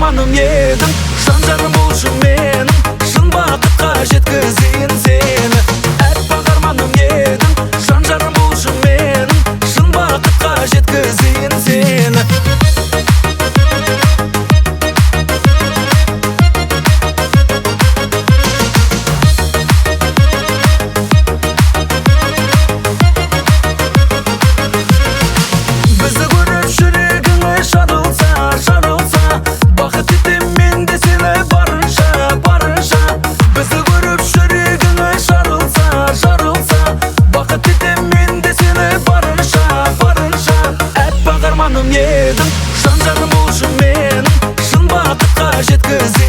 арманым едің, жан жарым болшы менің, шын бақытқа жеткізейін сені. Аппақ арманым едің, жан жарым болшы менің, шын бақытқа жеткізейін сені. Арманым едің, жан жарым болшы менің, шын бақытқа жеткізейін.